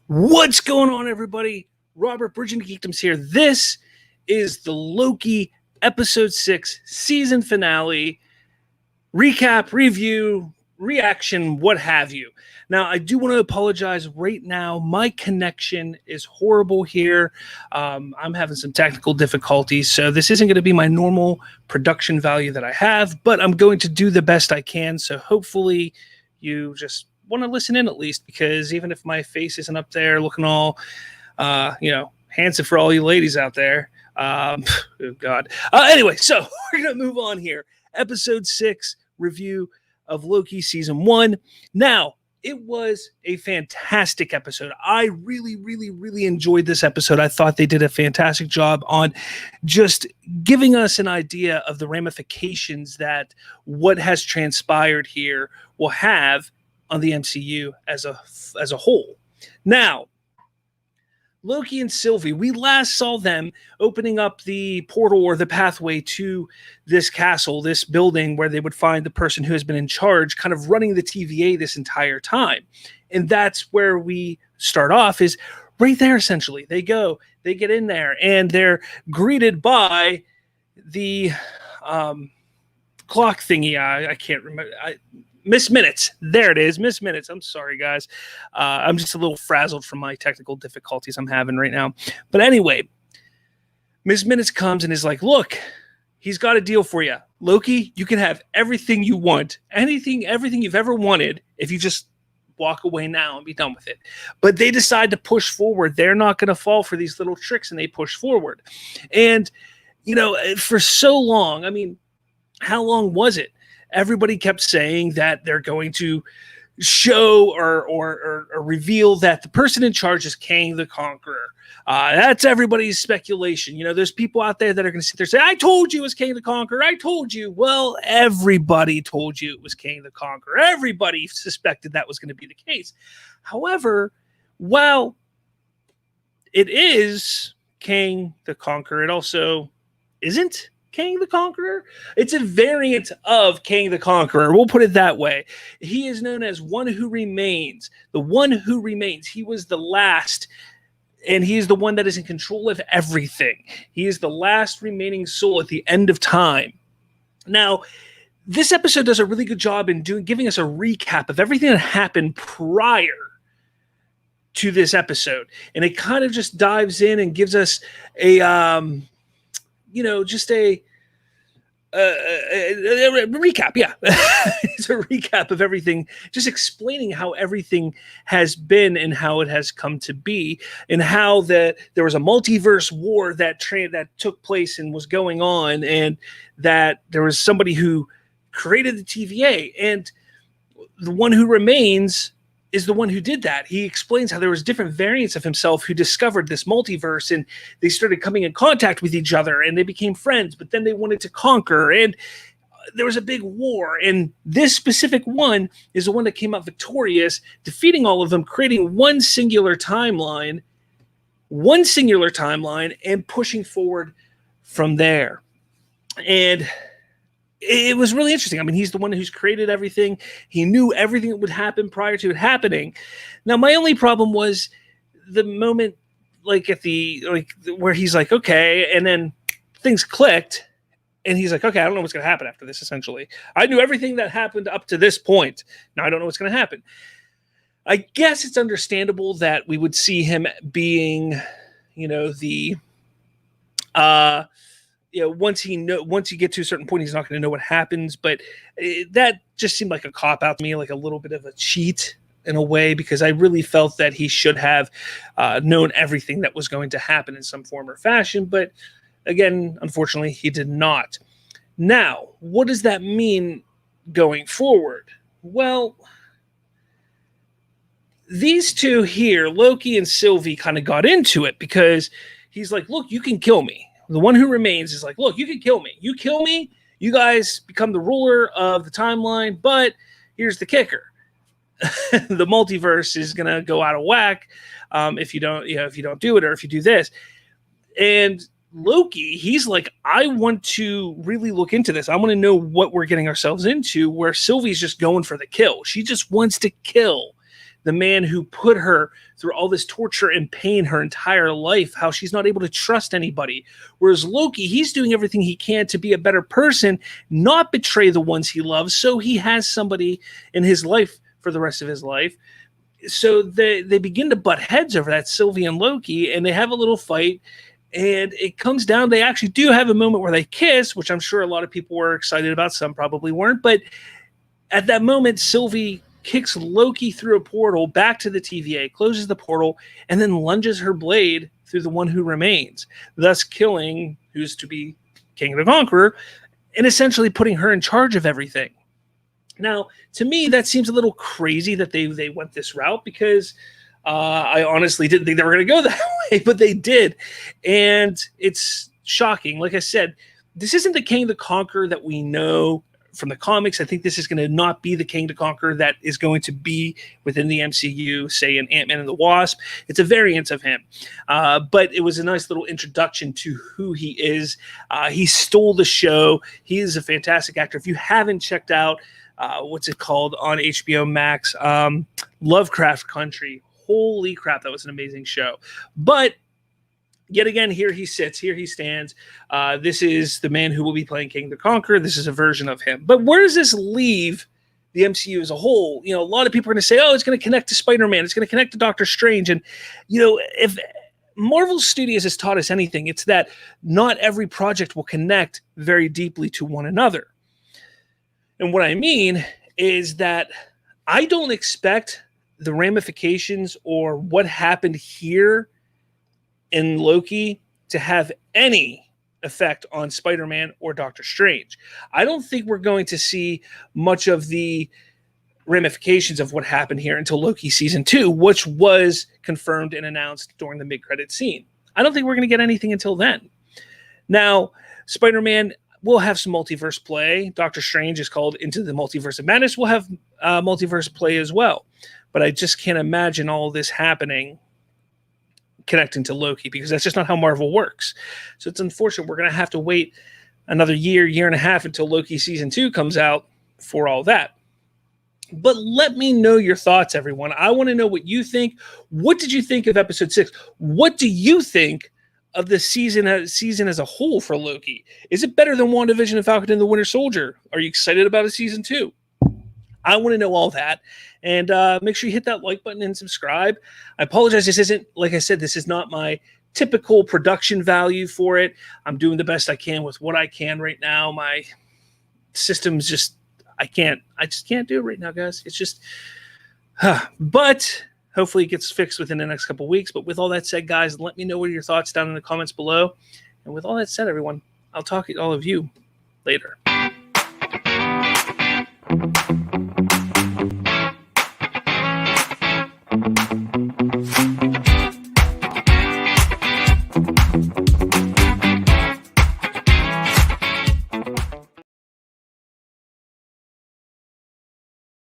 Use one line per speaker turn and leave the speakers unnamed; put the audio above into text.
What's going on, everybody? Robert Bridgen Geekdoms here. This is the Loki Episode 6 season finale recap, review, reaction, what have you. Now, I do want to apologize right now. My connection is horrible here. I'm having some technical difficulties, so this isn't going to be my normal production value that I have, but I'm going to do the best I can, so hopefully you just want to listen in at least, because even if my face isn't up there looking all, handsome for all you ladies out there. Oh God. Anyway, so we're going to move on here. Episode 6 review of Loki season 1. Now, it was a fantastic episode. I really, really, really enjoyed this episode. I thought they did a fantastic job on just giving us an idea of the ramifications that what has transpired here will have on the MCU as a whole. Now, Loki and Sylvie, we last saw them opening up the portal or the pathway to this castle, this building where they would find the person who has been in charge, kind of running the TVA this entire time. And that's where we start off, is right there, essentially. They get in there, and they're greeted by the clock thingy. I can't remember. Miss Minutes. There it is. Miss Minutes. I'm sorry, guys. I'm just a little frazzled from my technical difficulties I'm having right now. But anyway, Miss Minutes comes and is like, look, he's got a deal for you. Loki, you can have everything you want. Everything you've ever wanted if you just walk away now and be done with it. But they decide to push forward. They're not going to fall for these little tricks, and they push forward. And, for so long, I mean, how long was it? Everybody kept saying that they're going to show or reveal that the person in charge is Kang the Conqueror. That's everybody's speculation. There's people out there that are going to sit there and say, I told you it was Kang the Conqueror. I told you. Well, everybody told you it was Kang the Conqueror. Everybody suspected that was going to be the case. However, while it is Kang the Conqueror, it also isn't Kang the Conqueror. It's a variant of Kang the Conqueror. We'll put it that way. He is known as One Who Remains. The One Who Remains. He was the last, and he is the one that is in control of everything. He is the last remaining soul at the end of time. Now, this episode does a really good job in giving us a recap of everything that happened prior to this episode. And it kind of just dives in and gives us a just a recap. Yeah. It's a recap of everything, just explaining how everything has been and how it has come to be, and how there was a multiverse war that took place and was going on, and that there was somebody who created the TVA, and the One Who Remains is the one who did that. He explains how there was different variants of himself who discovered this multiverse, and they started coming in contact with each other, and they became friends, but then they wanted to conquer, and there was a big war. And this specific one is the one that came out victorious, defeating all of them, creating one singular timeline, and pushing forward from there. And it was really interesting. I mean, he's the one who's created everything. He knew everything that would happen prior to it happening. Now, my only problem was the moment, where he's like, okay, and then things clicked, and he's like, okay, I don't know what's going to happen after this, essentially. I knew everything that happened up to this point. Now I don't know what's going to happen. I guess it's understandable that we would see him being, once you get to a certain point, he's not going to know what happens. But that just seemed like a cop-out to me, like a little bit of a cheat in a way, because I really felt that he should have known everything that was going to happen in some form or fashion. But again, unfortunately, he did not. Now, what does that mean going forward? Well, these two here, Loki and Sylvie, kind of got into it because he's like, look, you can kill me. The One Who Remains is like, look, you can kill me. You kill me, You guys become the ruler of the timeline, but here's the kicker. The multiverse is going to go out of whack if you don't do it, or if you do this. And Loki, he's like, I want to really look into this. I want to know what we're getting ourselves into, where Sylvie's just going for the kill. She just wants to kill the man who put her through all this torture and pain her entire life, how she's not able to trust anybody. Whereas Loki, he's doing everything he can to be a better person, not betray the ones he loves, so he has somebody in his life for the rest of his life. So they begin to butt heads over that, Sylvie and Loki, and they have a little fight, and it comes down, they actually do have a moment where they kiss, which I'm sure a lot of people were excited about, some probably weren't, but at that moment, Sylvie kicks Loki through a portal back to the TVA, closes the portal, and then lunges her blade through the one who remains, thus killing who's to be King the Conqueror, and essentially putting her in charge of everything. Now, to me, that seems a little crazy that they went this route, because I honestly didn't think they were going to go that way, but they did. And it's shocking. Like I said, this isn't the King the Conqueror that we know from the comics. I think this is going to not be the King the Conqueror that is going to be within the MCU, say in Ant-Man and the Wasp. It's a variant of him. But it was a nice little introduction to who he is. He stole the show. He is a fantastic actor. If you haven't checked out, what's it called on HBO Max? Lovecraft Country. Holy crap, that was an amazing show. But yet again, here he sits, here he stands. This is the man who will be playing King the Conqueror. This is a version of him. But where does this leave the MCU as a whole? You know, a lot of people are going to say, oh, it's going to connect to Spider-Man. It's going to connect to Doctor Strange. And, you know, if Marvel Studios has taught us anything, it's that not every project will connect very deeply to one another. And what I mean is that I don't expect the ramifications or what happened here in Loki to have any effect on Spider-Man or Doctor Strange. I don't think we're going to see much of the ramifications of what happened here until Loki season 2, which was confirmed and announced during the mid-credit scene. I don't think we're going to get anything until then. Now, Spider-Man will have some multiverse play. Doctor Strange is called Into the Multiverse of Madness. We'll have multiverse play as well. But I just can't imagine all this happening connecting to Loki, because that's just not how Marvel works. So it's unfortunate. We're going to have to wait another year and a half until Loki season 2 comes out for all that. But let me know your thoughts, everyone. I want to know what you think. What did you think of episode 6? What do you think of the season as a whole for Loki? Is it better than WandaVision and Falcon and the Winter Soldier? Are you excited about a season 2? I want to know all that. And make sure you hit that like button and subscribe. I apologize. This isn't, like I said, this is not my typical production value for it. I'm doing the best I can with what I can right now. My system's just, I just can't do it right now, guys. It's just, but hopefully it gets fixed within the next couple of weeks. But with all that said, guys, let me know what are your thoughts down in the comments below. And with all that said, everyone, I'll talk to all of you later.
Thank you.